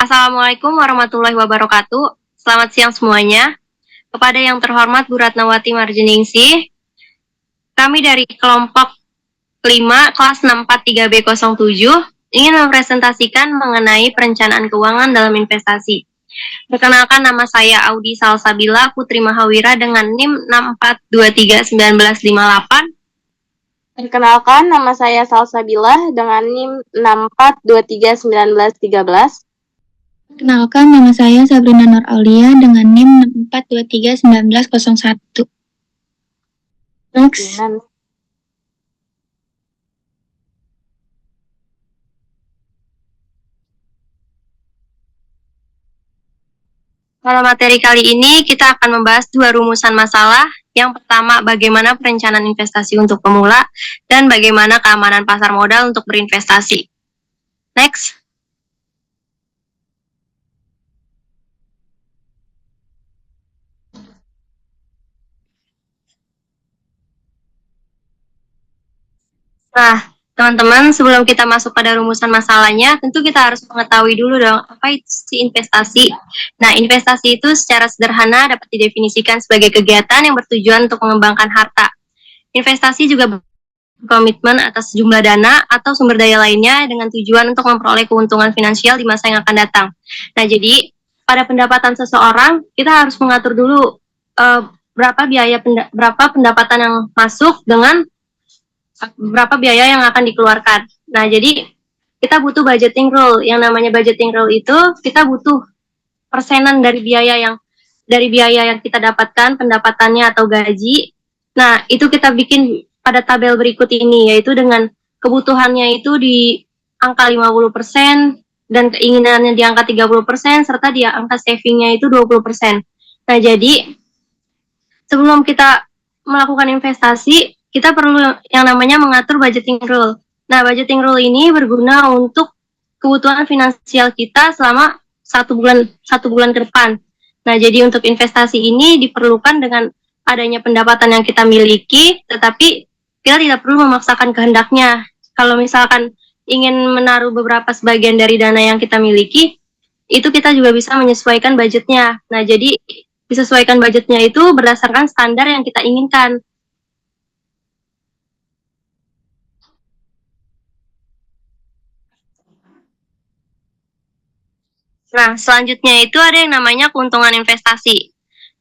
Assalamualaikum warahmatullahi wabarakatuh. Selamat siang semuanya. Kepada yang terhormat Bu Ratnawati Marjeningsih, kami dari kelompok 5 kelas 643B07 ingin mempresentasikan mengenai perencanaan keuangan dalam investasi. Perkenalkan, nama saya Audi Salsabila Putri Mahawira dengan NIM 64231958. Perkenalkan, nama saya Salsabila dengan NIM 64231913. Perkenalkan, nama saya Sabrina Nur Aulia dengan NIM 64231901. Next. Pada materi kali ini kita akan membahas dua rumusan masalah. Yang pertama, bagaimana perencanaan investasi untuk pemula dan bagaimana keamanan pasar modal untuk berinvestasi. Next. Nah, teman-teman, sebelum kita masuk pada rumusan masalahnya, tentu kita harus mengetahui dulu dong, apa itu sih investasi? Nah, investasi itu secara sederhana dapat didefinisikan sebagai kegiatan yang bertujuan untuk mengembangkan harta. Investasi juga berkomitmen atas sejumlah dana atau sumber daya lainnya dengan tujuan untuk memperoleh keuntungan finansial di masa yang akan datang. Nah, jadi pada pendapatan seseorang, kita harus mengatur dulu berapa pendapatan yang masuk dengan berapa biaya yang akan dikeluarkan. Nah, jadi kita butuh budgeting rule. Yang namanya budgeting rule itu kita butuh persenan dari biaya yang kita dapatkan, pendapatannya atau gaji. Nah, itu kita bikin pada tabel berikut ini, yaitu dengan kebutuhannya itu di angka 50% dan keinginannya di angka 30%, serta di angka savingnya itu 20%. Nah, jadi sebelum kita melakukan investasi, kita perlu yang namanya mengatur budgeting rule. Nah, budgeting rule ini berguna untuk kebutuhan finansial kita selama satu bulan ke depan. Nah, jadi untuk investasi ini diperlukan dengan adanya pendapatan yang kita miliki, tetapi kita tidak perlu memaksakan kehendaknya. Kalau misalkan ingin menaruh beberapa sebagian dari dana yang kita miliki, itu kita juga bisa menyesuaikan budgetnya. Nah, jadi disesuaikan budgetnya itu berdasarkan standar yang kita inginkan. Nah, selanjutnya itu ada yang namanya keuntungan investasi.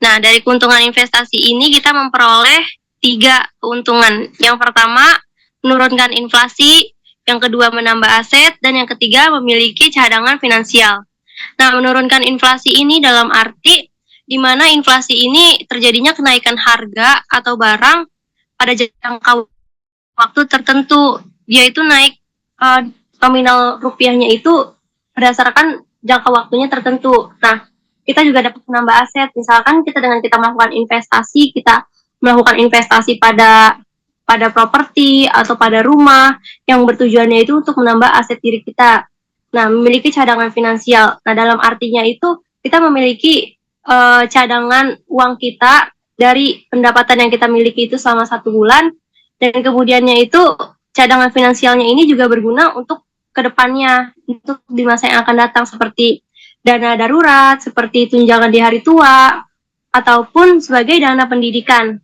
Nah, dari keuntungan investasi ini kita memperoleh 3 keuntungan. Yang pertama, menurunkan inflasi, yang kedua menambah aset, dan yang ketiga memiliki cadangan finansial. Nah, menurunkan inflasi ini dalam arti di mana inflasi ini terjadinya kenaikan harga atau barang pada jangka waktu tertentu. Dia itu naik nominal rupiahnya itu berdasarkan jangka waktunya tertentu. Nah, kita juga dapat menambah aset. Misalkan dengan kita melakukan investasi pada properti atau pada rumah yang bertujuannya itu untuk menambah aset diri kita. Nah, memiliki cadangan finansial. Nah, dalam artinya itu kita memiliki cadangan uang kita dari pendapatan yang kita miliki itu selama 1 bulan, dan kemudiannya itu cadangan finansialnya ini juga berguna untuk kedepannya, untuk di masa yang akan datang, seperti dana darurat, seperti tunjangan di hari tua, ataupun sebagai dana pendidikan.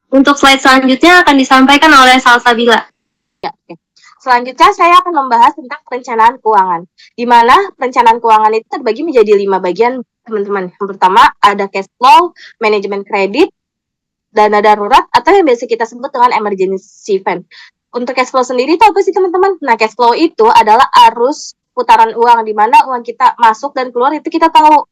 Untuk slide selanjutnya akan disampaikan oleh Salsabila. Ya, oke. Selanjutnya saya akan membahas tentang perencanaan keuangan, di mana perencanaan keuangan itu terbagi menjadi 5 bagian, teman-teman. Yang pertama ada cash flow, manajemen kredit, dana darurat, atau yang biasa kita sebut dengan emergency fund. Untuk cash flow sendiri itu apa sih, teman-teman? Nah, cash flow itu adalah arus putaran uang, di mana uang kita masuk dan keluar itu kita tahu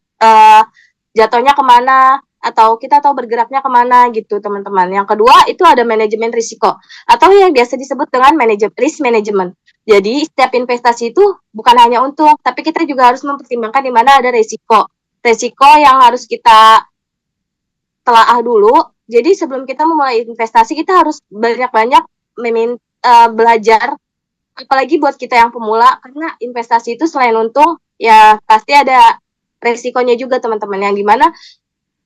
jatuhnya kemana, atau kita tahu bergeraknya kemana gitu, teman-teman. Yang kedua itu ada manajemen risiko, atau yang biasa disebut dengan risk management. Jadi setiap investasi itu bukan hanya untung, tapi kita juga harus mempertimbangkan di mana ada risiko yang harus kita telaah dulu. Jadi sebelum kita memulai investasi, kita harus banyak-banyak belajar, apalagi buat kita yang pemula, karena investasi itu selain untung, ya pasti ada resikonya juga, teman-teman, yang dimana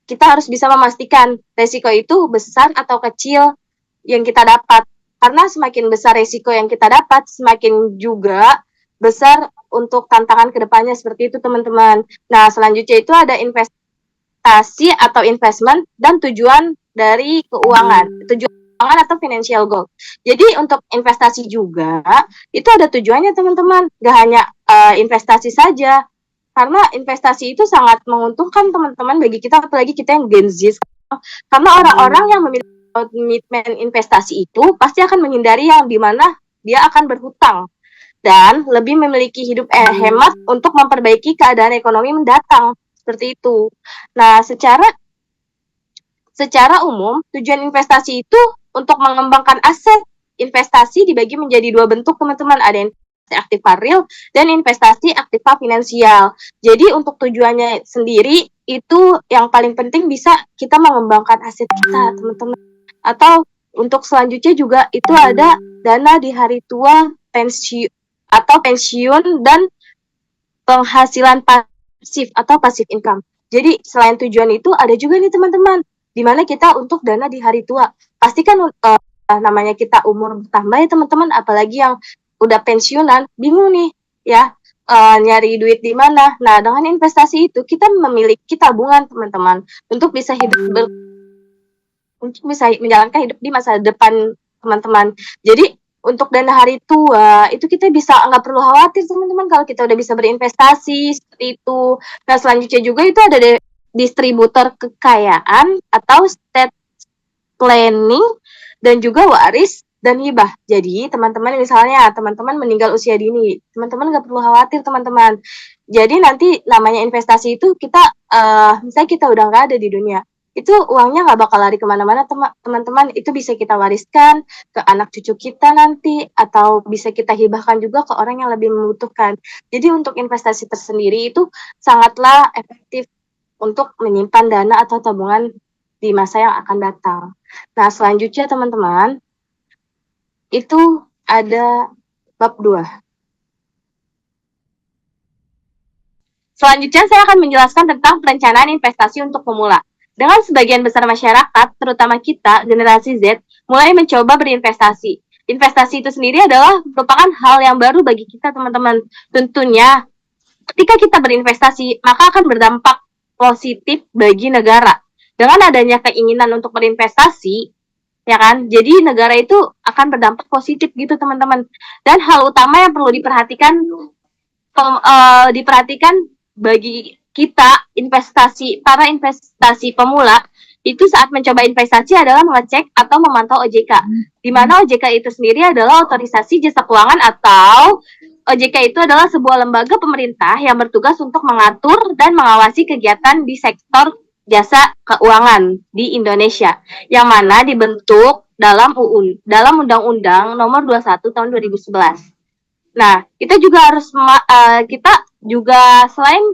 kita harus bisa memastikan resiko itu besar atau kecil yang kita dapat. Karena semakin besar resiko yang kita dapat, semakin juga besar untuk tantangan kedepannya seperti itu teman-teman. Nah selanjutnya itu ada investasi atau investment dan tujuan dari keuangan, tujuan keuangan atau financial goal. Jadi untuk investasi juga itu ada tujuannya teman-teman, gak hanya investasi saja. Karena investasi itu sangat menguntungkan teman-teman bagi kita, apalagi kita yang Gen Z. Karena orang-orang yang memiliki komitmen investasi itu pasti akan menghindari yang dimana dia akan berhutang dan lebih memiliki hidup hemat untuk memperbaiki keadaan ekonomi mendatang seperti itu. Nah, secara umum tujuan investasi itu untuk mengembangkan aset. Investasi dibagi menjadi dua bentuk teman-teman, ada investasi aktiva real dan investasi aktiva finansial. Jadi untuk tujuannya sendiri itu yang paling penting bisa kita mengembangkan aset kita teman-teman. Atau untuk selanjutnya juga itu ada dana di hari tua, pensiun dan penghasilan pasif atau passive income. Jadi selain tujuan itu ada juga nih teman-teman, di mana kita untuk dana di hari tua. Pastikan namanya kita umur bertambah ya teman-teman, apalagi yang udah pensiunan, bingung nih ya nyari duit di mana. Nah dengan investasi itu kita memiliki tabungan teman-teman untuk bisa untuk bisa menjalankan hidup di masa depan teman-teman. Jadi untuk dana hari tua itu kita bisa nggak perlu khawatir teman-teman kalau kita udah bisa berinvestasi seperti itu. Nah selanjutnya juga itu ada distributor kekayaan atau estate planning dan juga waris dan hibah. Jadi teman-teman misalnya teman-teman meninggal usia dini, teman-teman nggak perlu khawatir teman-teman. Jadi nanti namanya investasi itu kita misalnya kita udah nggak ada di dunia, itu uangnya nggak bakal lari kemana-mana teman-teman. Itu bisa kita wariskan ke anak cucu kita nanti, atau bisa kita hibahkan juga ke orang yang lebih membutuhkan. Jadi untuk investasi tersendiri itu sangatlah efektif untuk menyimpan dana atau tabungan di masa yang akan datang. Nah selanjutnya teman-teman itu ada bab 2. Selanjutnya saya akan menjelaskan tentang perencanaan investasi untuk pemula. Dengan sebagian besar masyarakat, terutama kita, generasi Z, mulai mencoba berinvestasi. Investasi itu sendiri adalah merupakan hal yang baru bagi kita, teman-teman. Tentunya, ketika kita berinvestasi, maka akan berdampak positif bagi negara. Dengan adanya keinginan untuk berinvestasi, ya kan, jadi negara itu akan berdampak positif gitu, teman-teman. Dan hal utama yang perlu diperhatikan bagi kita para investasi pemula itu saat mencoba investasi adalah mengecek atau memantau OJK. Di mana OJK itu sendiri adalah otorisasi jasa keuangan, atau OJK itu adalah sebuah lembaga pemerintah yang bertugas untuk mengatur dan mengawasi kegiatan di sektor jasa keuangan di Indonesia, yang mana dibentuk dalam Undang-Undang Nomor 21 Tahun 2011. Nah, kita juga harus selain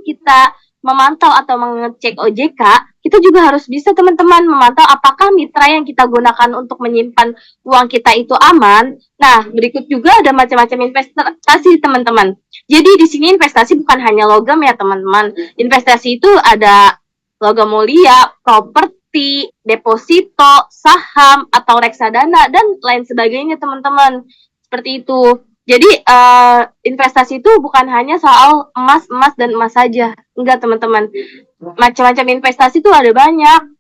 kita memantau atau mengecek OJK, kita juga harus bisa teman-teman memantau apakah mitra yang kita gunakan untuk menyimpan uang kita itu aman. Nah, berikut juga ada macam-macam investasi teman-teman. Jadi di sini investasi bukan hanya logam ya teman-teman. Investasi itu ada logam mulia, properti, deposito, saham atau reksadana dan lain sebagainya teman-teman. Seperti itu. Jadi investasi itu bukan hanya soal emas dan emas saja. Enggak teman-teman. Macam-macam investasi itu ada banyak.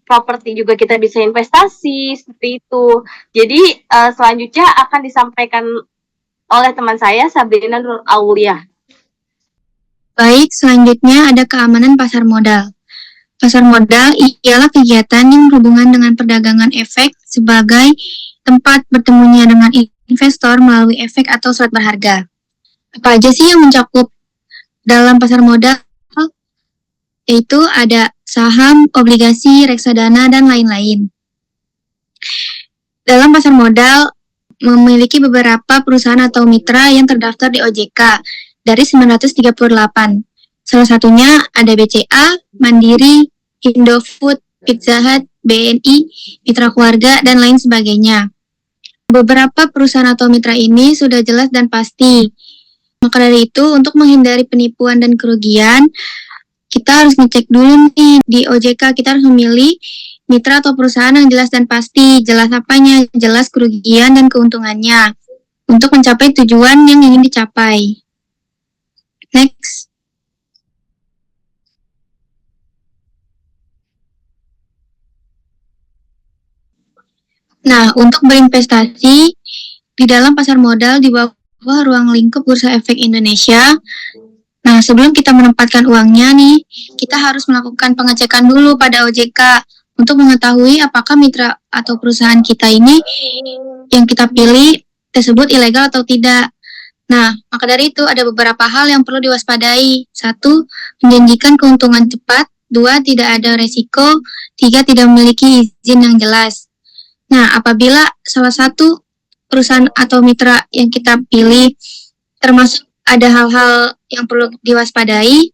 Properti juga kita bisa investasi seperti itu. Jadi selanjutnya akan disampaikan oleh teman saya Sabrina Nur Aulia. Baik, selanjutnya ada keamanan pasar modal. Pasar modal ialah kegiatan yang berhubungan dengan perdagangan efek sebagai tempat bertemunya dengan investor melalui efek atau surat berharga. Apa aja sih yang mencakup dalam pasar modal? Yaitu ada saham, obligasi, reksadana, dan lain-lain. Dalam pasar modal memiliki beberapa perusahaan atau mitra yang terdaftar di OJK dari 938. Salah satunya ada BCA, Mandiri, Indofood, Pizza Hut, BNI, Mitra Keluarga, dan lain sebagainya. Beberapa perusahaan atau mitra ini sudah jelas dan pasti. Maka dari itu, untuk menghindari penipuan dan kerugian, kita harus ngecek dulu nih di OJK, kita harus memilih mitra atau perusahaan yang jelas dan pasti. Jelas apanya? Jelas kerugian dan keuntungannya untuk mencapai tujuan yang ingin dicapai. Next. Nah, untuk berinvestasi di dalam pasar modal di bawah ruang lingkup Bursa Efek Indonesia. Nah, sebelum kita menempatkan uangnya nih, kita harus melakukan pengecekan dulu pada OJK untuk mengetahui apakah mitra atau perusahaan kita ini yang kita pilih tersebut ilegal atau tidak. Nah, maka dari itu ada beberapa hal yang perlu diwaspadai. 1. Menjanjikan keuntungan cepat. 2. Tidak ada resiko. 3. Tidak memiliki izin yang jelas. Nah, apabila salah satu perusahaan atau mitra yang kita pilih termasuk ada hal-hal yang perlu diwaspadai,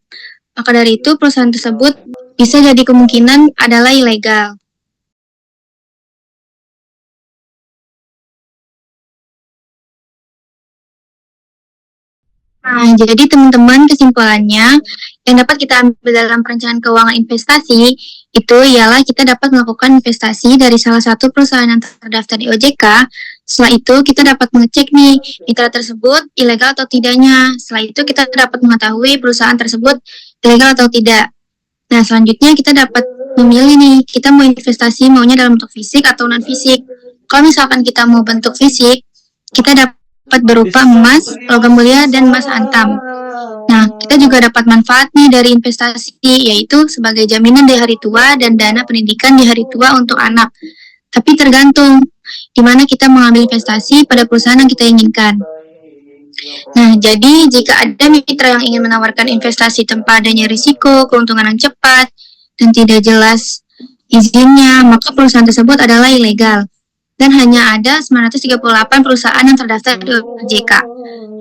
maka dari itu perusahaan tersebut bisa jadi kemungkinan adalah ilegal. Nah, jadi teman-teman kesimpulannya yang dapat kita ambil dalam perencanaan keuangan investasi itu ialah kita dapat melakukan investasi dari salah satu perusahaan yang terdaftar di OJK. Setelah itu kita dapat mengecek nih mitra tersebut ilegal atau tidaknya. Setelah itu kita dapat mengetahui perusahaan tersebut ilegal atau tidak. Nah, selanjutnya kita dapat memilih nih kita mau investasi maunya dalam bentuk fisik atau non fisik. Kalau misalkan kita mau bentuk fisik, kita dapat berupa emas, logam mulia, dan emas antam. Nah, kita juga dapat manfaat nih dari investasi, yaitu sebagai jaminan di hari tua dan dana pendidikan di hari tua untuk anak. Tapi tergantung di mana kita mengambil investasi pada perusahaan yang kita inginkan. Nah, jadi jika ada mitra yang ingin menawarkan investasi tanpa adanya risiko, keuntungan yang cepat, dan tidak jelas izinnya, maka perusahaan tersebut adalah ilegal. Dan hanya ada 938 perusahaan yang terdaftar di OJK.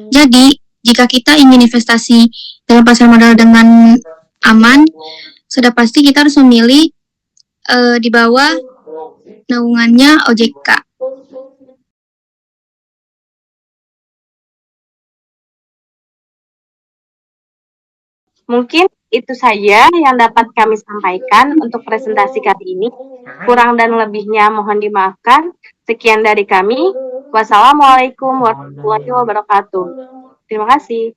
Jadi, jika kita ingin investasi dalam pasar modal dengan aman, sudah pasti kita harus memilih di bawah naungannya OJK. Mungkin itu saja yang dapat kami sampaikan untuk presentasi kali ini. Kurang dan lebihnya mohon dimaafkan. Sekian dari kami. Wassalamualaikum warahmatullahi wabarakatuh. Terima kasih.